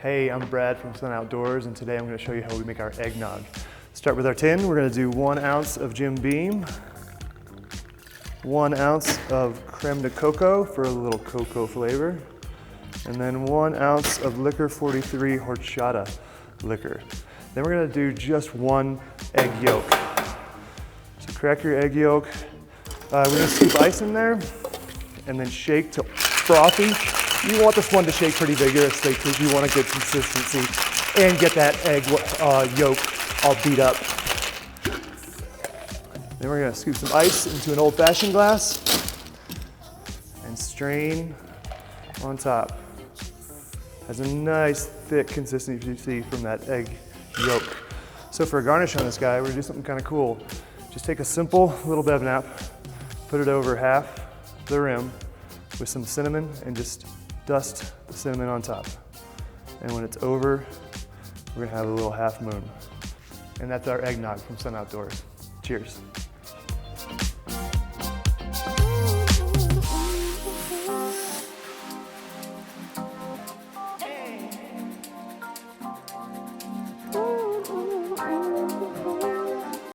Hey, I'm Brad from Sun Outdoors, and today I'm going to show you how we make our eggnog. Start with our tin. We're going to do 1 ounce of Jim Beam, 1 ounce of creme de coco for a little cocoa flavor, and then 1 ounce of Licor 43 Horchata liquor. Then we're going to do just 1 egg yolk. So crack your egg yolk. We're going to scoop ice in there, and then shake till frothy. You want this one to shake pretty vigorously because you want a good consistency and get that egg yolk all beat up. Then we're gonna scoop some ice into an old-fashioned glass and strain on top. Has a nice thick consistency from that egg yolk. So for a garnish on this guy, we're gonna do something kind of cool. Just take a simple little bev nap, put it over half the rim with some cinnamon, and just dust the cinnamon on top. And when it's over, we're gonna have a little half moon. And that's our eggnog from Sun Outdoors. Cheers.